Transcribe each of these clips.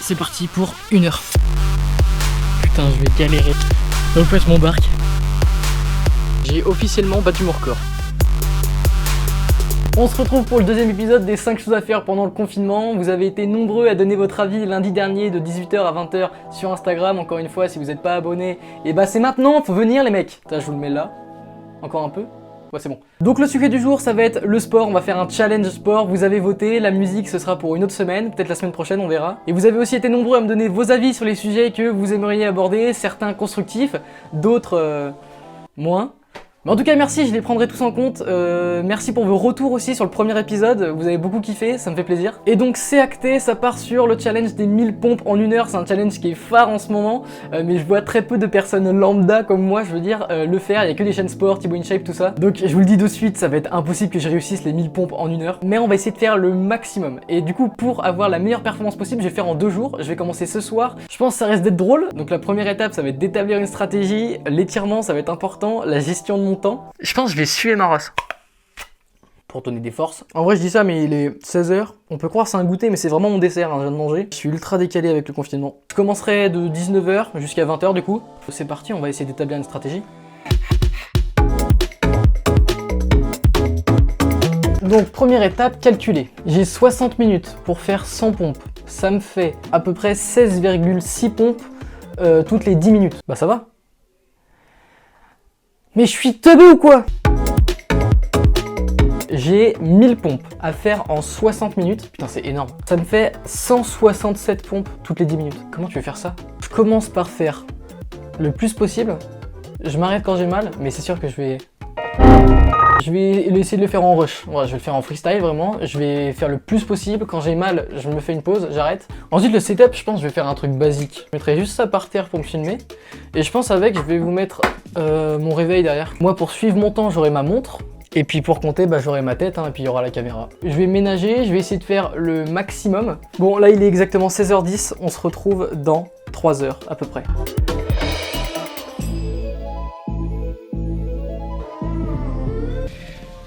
C'est parti pour 1 heure. Putain, je vais galérer. Donc je m'embarque. J'ai officiellement battu mon record. On se retrouve pour le deuxième épisode des 5 choses à faire pendant le confinement. Vous avez été nombreux à donner votre avis lundi dernier de 18h à 20h sur Instagram. Encore une fois, si vous n'êtes pas abonné, et bah c'est maintenant, faut venir les mecs. Putain, je vous le mets là. Encore un peu. Ouais, c'est bon. Donc le sujet du jour, ça va être le sport. On va faire un challenge sport. Vous avez voté. La musique, ce sera pour une autre semaine. Peut-être la semaine prochaine, on verra. Et vous avez aussi été nombreux à me donner vos avis sur les sujets que vous aimeriez aborder. Certains constructifs, d'autres moins. Mais en tout cas, merci, je les prendrai tous en compte. Merci pour vos retours aussi sur le premier épisode. Vous avez beaucoup kiffé, ça me fait plaisir. Et donc, c'est acté, ça part sur le challenge des 1000 pompes en 1 heure. C'est un challenge qui est phare en ce moment. Mais je vois très peu de personnes lambda comme moi, je veux dire, le faire. Il n'y a que des chaînes sport, Thibaut InShape, tout ça. Donc, je vous le dis de suite, ça va être impossible que je réussisse les 1000 pompes en 1 heure. Mais on va essayer de faire le maximum. Et du coup, pour avoir la meilleure performance possible, je vais faire en 2 jours. Je vais commencer ce soir. Je pense que ça risque d'être drôle. Donc, la première étape, ça va être d'établir une stratégie. L'étirement, ça va être important. La gestion de mon temps. Je pense que je vais suer ma race pour donner des forces. En vrai je dis ça mais il est 16h. On peut croire que c'est un goûter mais c'est vraiment mon dessert, hein, je viens de manger. Je suis ultra décalé avec le confinement. Je commencerai de 19h jusqu'à 20h du coup. C'est parti, on va essayer d'établir une stratégie. Donc première étape, calculer. J'ai 60 minutes pour faire 100 pompes. Ça me fait à peu près 16,6 pompes toutes les 10 minutes. Bah ça va. Mais je suis teubé ou quoi? J'ai 1000 pompes à faire en 60 minutes. Putain, c'est énorme. Ça me fait 167 pompes toutes les 10 minutes. Comment tu veux faire ça? Je commence par faire le plus possible. Je m'arrête quand j'ai mal, mais c'est sûr que je vais essayer de le faire en rush. Voilà, je vais le faire en freestyle vraiment. Je vais faire le plus possible. Quand j'ai mal, je me fais une pause, j'arrête. Ensuite, le setup, je pense que je vais faire un truc basique. Je mettrai juste ça par terre pour me filmer. Et je pense avec, je vais vous mettre mon réveil derrière. Moi, pour suivre mon temps, j'aurai ma montre. Et puis pour compter, bah, j'aurai ma tête, hein, et puis il y aura la caméra. Je vais ménager, je vais essayer de faire le maximum. Bon, là, il est exactement 16h10. On se retrouve dans 3 heures à peu près.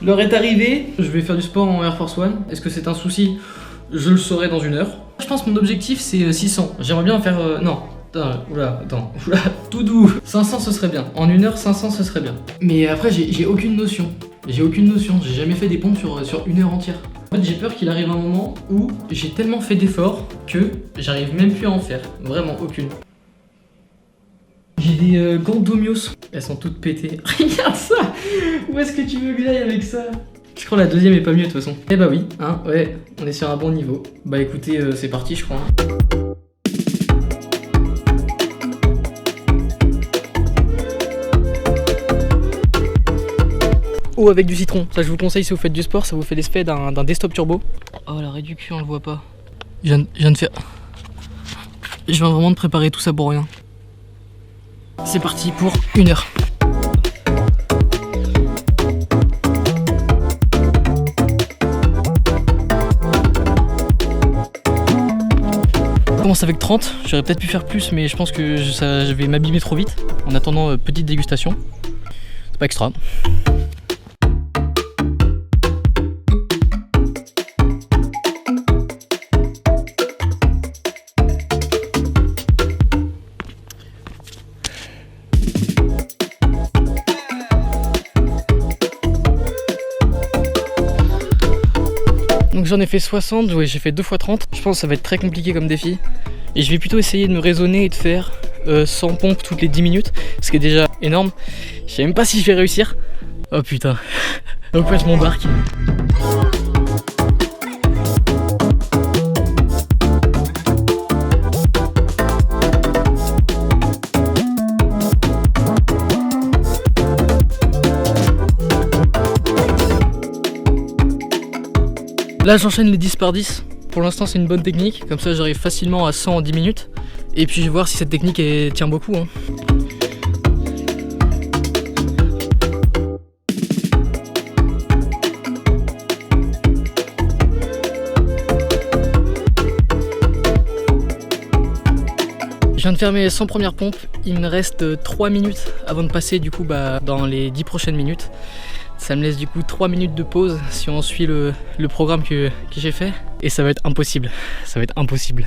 L'heure est arrivée, je vais faire du sport en Air Force One. Est-ce que c'est un souci? Je le saurai dans 1 heure. Je pense que mon objectif c'est 600. J'aimerais bien faire... non, oula, tout doux. 500 ce serait bien. En 1 heure, 500 ce serait bien. Mais après j'ai aucune notion. J'ai jamais fait des pompes sur 1 heure entière. En fait j'ai peur qu'il arrive un moment où j'ai tellement fait d'efforts que j'arrive même plus à en faire. Vraiment aucune. J'ai des gants Domios, elles sont toutes pétées. Regarde ça! Où est-ce que tu veux que j'aille avec ça? Je crois que la deuxième est pas mieux de toute façon. Eh bah oui, hein, ouais, on est sur un bon niveau. Bah écoutez, c'est parti je crois. Eau avec du citron, ça je vous conseille si vous faites du sport, ça vous fait l'effet d'un desktop turbo. Oh la réduction, on le voit pas. Je viens de faire... Je viens vraiment de préparer tout ça pour rien. C'est parti pour 1 heure. On commence avec 30, j'aurais peut-être pu faire plus mais je pense que je vais m'abîmer trop vite. En attendant, petite dégustation. C'est pas extra. Donc j'en ai fait 60, ouais, j'ai fait 2 x 30. Je pense que ça va être très compliqué comme défi. Et je vais plutôt essayer de me raisonner et de faire 100 pompes toutes les 10 minutes. Ce qui est déjà énorme. Je sais même pas si je vais réussir. Oh putain. Donc ouais, je m'embarque. Là j'enchaîne les 10 par 10, pour l'instant c'est une bonne technique, comme ça j'arrive facilement à 100 en 10 minutes. Et puis je vais voir si cette technique tient beaucoup. Hein. Je viens de faire mes 100 premières pompes, il me reste 3 minutes avant de passer du coup dans les 10 prochaines minutes. Ça me laisse du coup 3 minutes de pause si on suit le programme que j'ai fait. Et ça va être impossible. Ça va être impossible.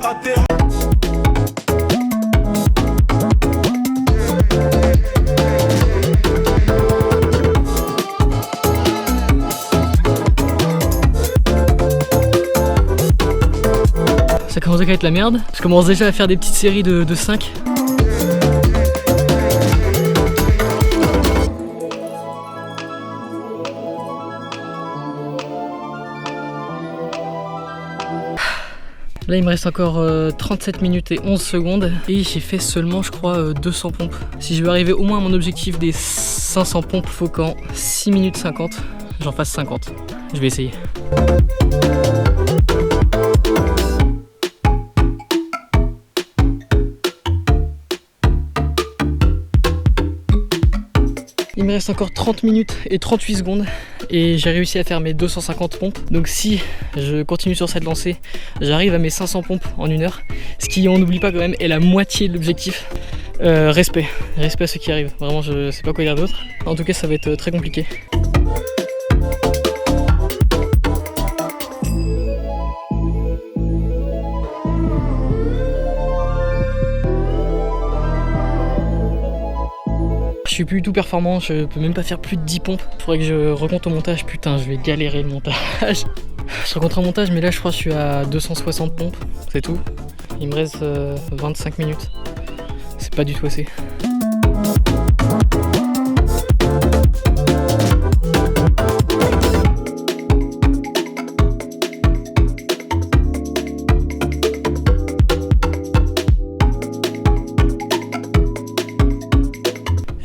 ta terre. Ça commence à être la merde. Je commence déjà à faire des petites séries de 5. Là il me reste encore 37 minutes et 11 secondes et j'ai fait seulement je crois 200 pompes. Si je veux arriver au moins à mon objectif des 500 pompes, faut qu'en 6 minutes 50 j'en fasse 50. Je vais essayer. Il me reste encore 30 minutes et 38 secondes et j'ai réussi à faire mes 250 pompes. Donc si je continue sur cette lancée, j'arrive à mes 500 pompes en 1 heure. Ce qui, on n'oublie pas quand même, est la moitié de l'objectif. Respect à ceux qui arrivent. Vraiment, je sais pas quoi dire d'autre. En tout cas, ça va être très compliqué. Je suis plus du tout performant, je peux même pas faire plus de 10 pompes. Faudrait que je recompte au montage, putain je vais galérer le montage. Je recompte un montage mais là je crois que je suis à 260 pompes, c'est tout. Il me reste 25 minutes, c'est pas du tout assez.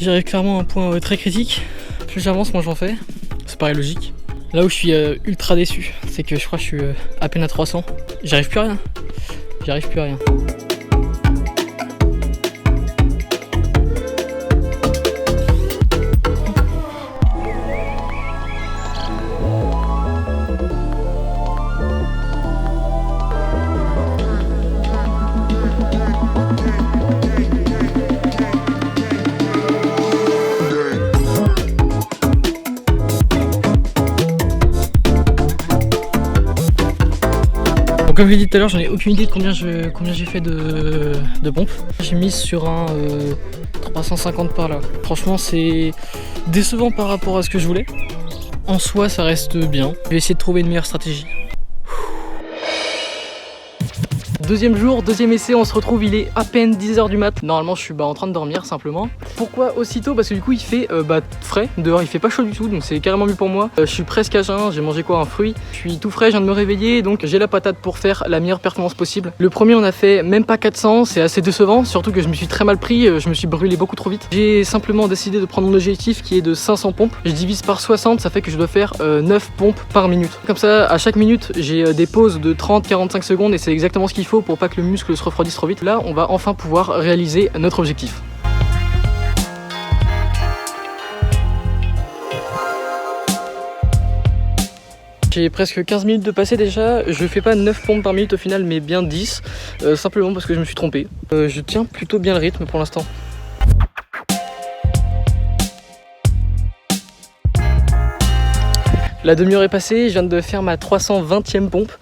J'arrive clairement à un point très critique. Plus j'avance, moins j'en fais. Ça paraît logique. Là où je suis ultra déçu, c'est que je crois que je suis à peine à 300. J'arrive plus à rien. J'arrive plus à rien. Donc comme je l'ai dit tout à l'heure, j'en ai aucune idée de combien j'ai fait de pompes. J'ai mis sur un 350 par là. Franchement c'est décevant par rapport à ce que je voulais. En soi ça reste bien. Je vais essayer de trouver une meilleure stratégie. Deuxième jour, deuxième essai, on se retrouve, il est à peine 10 h du mat. Normalement je suis en train de dormir simplement. Pourquoi aussitôt? Parce que du coup il fait frais, dehors il fait pas chaud du tout, donc c'est carrément mieux pour moi. Je suis presque à jeun, j'ai mangé quoi? Un fruit. Je suis tout frais, je viens de me réveiller, donc j'ai la patate pour faire la meilleure performance possible. Le premier on a fait même pas 400, c'est assez décevant, surtout que je me suis très mal pris, je me suis brûlé beaucoup trop vite. J'ai simplement décidé de prendre mon objectif qui est de 500 pompes. Je divise par 60, ça fait que je dois faire 9 pompes par minute. Comme ça, à chaque minute, j'ai des pauses de 30-45 secondes et c'est exactement ce qu'il faut pour pas que le muscle se refroidisse trop vite. Là, on va enfin pouvoir réaliser notre objectif. J'ai presque 15 minutes de passé déjà, je fais pas 9 pompes par minute au final mais bien 10, simplement parce que je me suis trompé. Je tiens plutôt bien le rythme pour l'instant. La demi-heure est passée, je viens de faire ma 320e pompe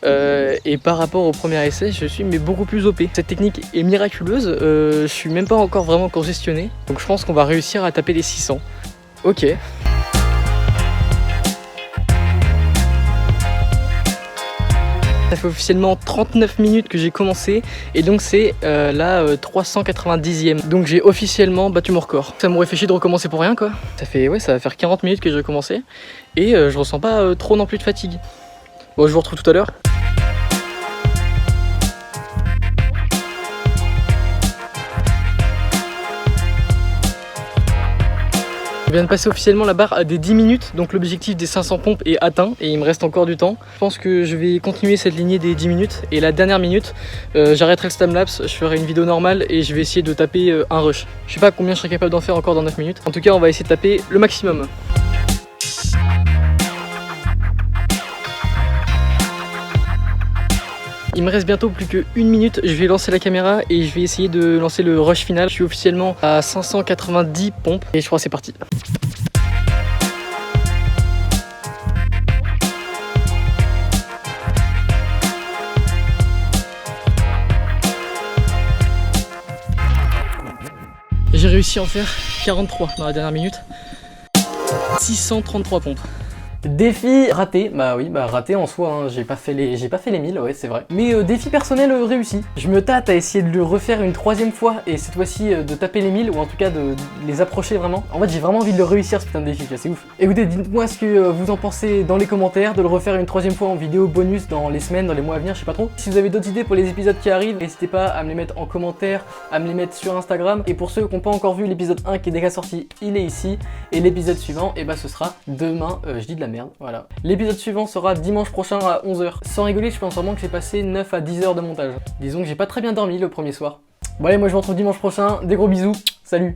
et par rapport au premier essai, je suis beaucoup plus OP. Cette technique est miraculeuse, je suis même pas encore vraiment congestionné, donc je pense qu'on va réussir à taper les 600. Ok. Ça fait officiellement 39 minutes que j'ai commencé et donc c'est la 390e. Donc j'ai officiellement battu mon record. Ça m'aurait fait chier de recommencer pour rien quoi. Ça va faire 40 minutes que j'ai commencé et je ressens pas trop non plus de fatigue. Bon, je vous retrouve tout à l'heure. Je viens de passer officiellement la barre à des 10 minutes, donc l'objectif des 500 pompes est atteint et il me reste encore du temps. Je pense que je vais continuer cette lignée des 10 minutes et la dernière minute, j'arrêterai le timelapse, je ferai une vidéo normale et je vais essayer de taper un rush. Je sais pas combien je serai capable d'en faire encore dans 9 minutes. En tout cas, on va essayer de taper le maximum. Il me reste bientôt plus que 1 minute, je vais lancer la caméra et je vais essayer de lancer le rush final. Je suis officiellement à 590 pompes et je crois que c'est parti. réussi à en faire 43 dans la dernière minute. 633 pompes. Défi raté, bah oui, bah raté en soi, hein. j'ai pas fait les 1000, ouais c'est vrai. Mais défi personnel réussi. Je me tâte à essayer de le refaire une troisième fois et cette fois-ci de taper les 1000 ou en tout cas de les approcher vraiment. En fait j'ai vraiment envie de le réussir ce putain de défi, c'est ouf. Écoutez, dites-moi ce que vous en pensez dans les commentaires, de le refaire une troisième fois en vidéo bonus dans les semaines, dans les mois à venir, je sais pas trop. Si vous avez d'autres idées pour les épisodes qui arrivent, n'hésitez pas à me les mettre en commentaire, à me les mettre sur Instagram. Et pour ceux qui n'ont pas encore vu l'épisode 1 qui est déjà sorti, il est ici. Et l'épisode suivant, et bah ce sera demain, je dis de la merde, voilà. L'épisode suivant sera dimanche prochain à 11 h. Sans rigoler, je pense vraiment que j'ai passé 9 à 10 heures de montage. Disons que j'ai pas très bien dormi le premier soir. Bon allez, moi je vous retrouve dimanche prochain, des gros bisous, salut.